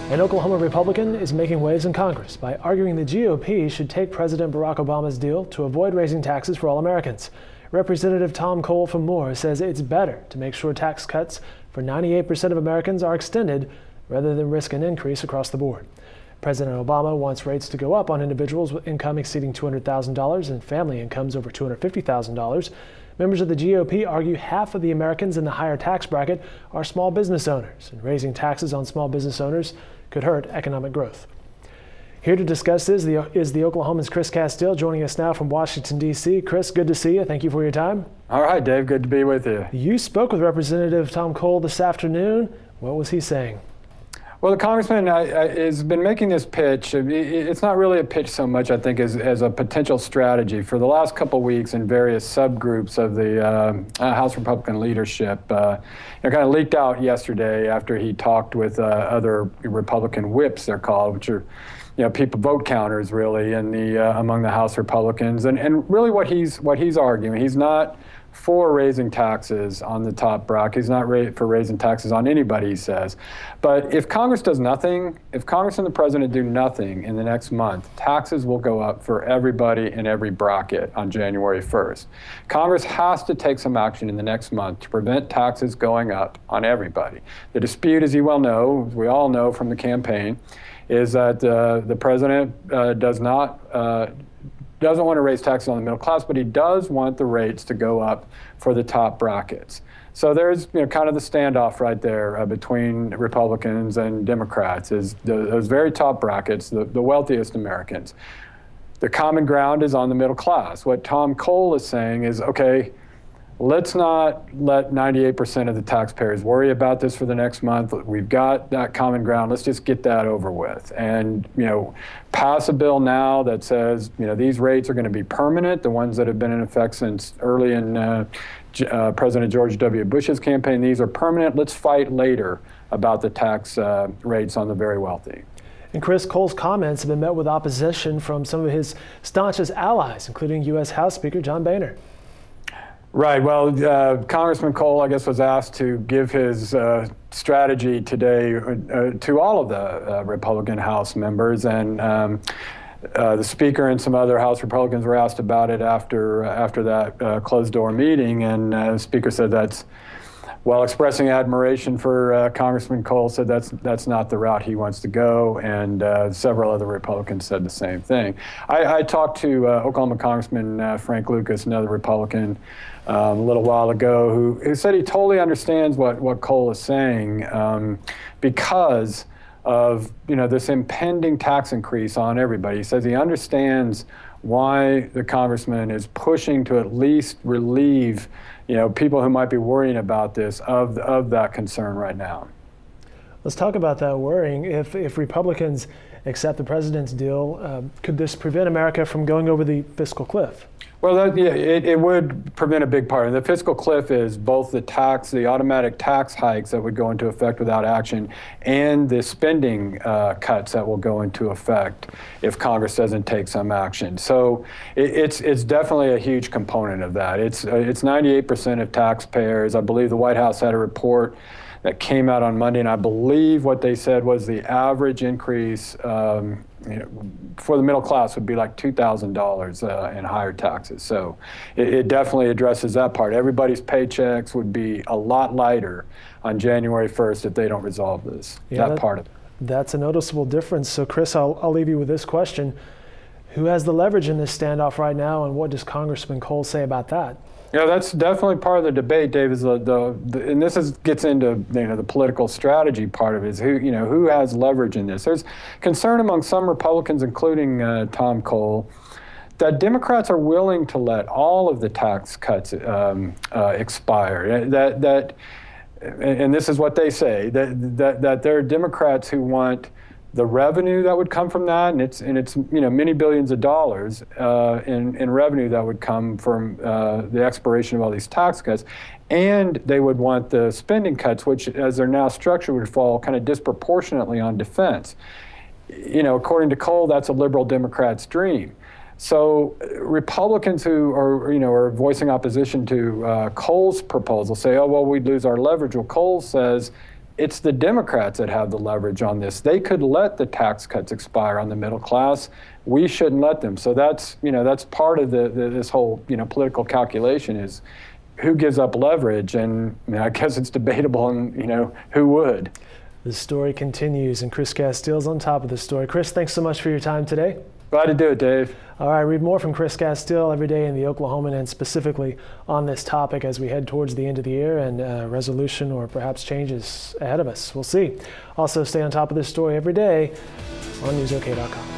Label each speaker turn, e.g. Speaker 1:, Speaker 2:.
Speaker 1: An Oklahoma Republican is making waves in Congress by arguing the GOP should take President Barack Obama's deal to avoid raising taxes for all Americans. Representative Tom Cole from Moore says it's better to make sure tax cuts for 98% of Americans are extended rather than risk an increase across the board. President Obama wants rates to go up on individuals with income exceeding $200,000 and family incomes over $250,000. Members of the GOP argue half of the Americans in the higher tax bracket are small business owners, and raising taxes on small business owners could hurt economic growth. Here to discuss this is the Oklahoman's Chris Casteel, joining us now from Washington, D.C. Chris, good to see you. Thank you for your time.
Speaker 2: All right, Dave. Good to be with you.
Speaker 1: You spoke with Representative Tom Cole this afternoon. What was he saying?
Speaker 2: Well, the congressman has been making this pitch. It's not really a pitch so much, I think, as a potential strategy. For the last couple of weeks in various subgroups of the House Republican leadership, it kind of leaked out yesterday after he talked with other Republican whips, they're called, which are people vote counters really in the among the House Republicans. And really what he's arguing, he's not for raising taxes on the top bracket. He's not for raising taxes on anybody, he says. But if Congress does nothing, if Congress and the president do nothing in the next month, taxes will go up for everybody in every bracket on January 1st. Congress has to take some action in the next month to prevent taxes going up on everybody. The dispute, as you well know, as we all know from the campaign, is that the president doesn't want to raise taxes on the middle class, but he does want the rates to go up for the top brackets. So there's kind of the standoff right there between Republicans and Democrats, is those very top brackets, the wealthiest Americans. The common ground is on the middle class. What Tom Cole is saying is, okay, let's not let 98% of the taxpayers worry about this for the next month. We've got that common ground. Let's just get that over with. And, pass a bill now that says, these rates are going to be permanent, the ones that have been in effect since early in President George W. Bush's campaign. These are permanent. Let's fight later about the tax rates on the very wealthy.
Speaker 1: And Chris, Cole's comments have been met with opposition from some of his staunchest allies, including U.S. House Speaker John Boehner.
Speaker 2: Right. Well, Congressman Cole, I guess, was asked to give his strategy today to all of the Republican House members, and the Speaker and some other House Republicans were asked about it after that closed-door meeting, and the Speaker said while expressing admiration for Congressman Cole, said that's not the route he wants to go, and several other Republicans said the same thing. I talked to Oklahoma Congressman Frank Lucas, another Republican, a little while ago, who said he totally understands what Cole is saying because of this impending tax increase on everybody. He says he understands why the congressman is pushing to at least relieve people who might be worrying about this of that concern right now.
Speaker 1: Let's talk about that worrying. If Republicans accept the president's deal, could this prevent America from going over the fiscal cliff?
Speaker 2: Well, it would prevent a big part. And the fiscal cliff is both the automatic tax hikes that would go into effect without action, and the spending cuts that will go into effect if Congress doesn't take some action. So it's definitely a huge component of that. It's 98% of taxpayers. I believe the White House had a report that came out on Monday, and I believe what they said was the average increase for the middle class would be like $2,000 in higher taxes. So it definitely addresses that part. Everybody's paychecks would be a lot lighter on January 1st if they don't resolve this, that part of it.
Speaker 1: That's a noticeable difference. So Chris, I'll leave you with this question. Who has the leverage in this standoff right now, and what does Congressman Cole say about that?
Speaker 2: Yeah, that's definitely part of the debate, Dave. And this gets into the political strategy part of it. Is who has leverage in this? There's concern among some Republicans, including Tom Cole, that Democrats are willing to let all of the tax cuts expire. And this is what they say, that there are Democrats who want the revenue that would come from that, and it's many billions of dollars in revenue that would come from the expiration of all these tax cuts, and they would want the spending cuts, which, as they're now structured, would fall kind of disproportionately on defense. According to Cole, that's a liberal Democrat's dream. So Republicans who are voicing opposition to Cole's proposal say, oh, well, we'd lose our leverage. Well, Cole says it's the Democrats that have the leverage on this. They could let the tax cuts expire on the middle class. We shouldn't let them. So that's part of this whole political calculation is who gives up leverage, and I guess it's debatable on who would.
Speaker 1: The story continues, and Chris Casteel's on top of the story. Chris, thanks so much for your time today.
Speaker 2: Glad to do it, Dave.
Speaker 1: All right, read more from Chris Casteel every day in the Oklahoman, and specifically on this topic as we head towards the end of the year and resolution or perhaps changes ahead of us. We'll see. Also, stay on top of this story every day on newsok.com.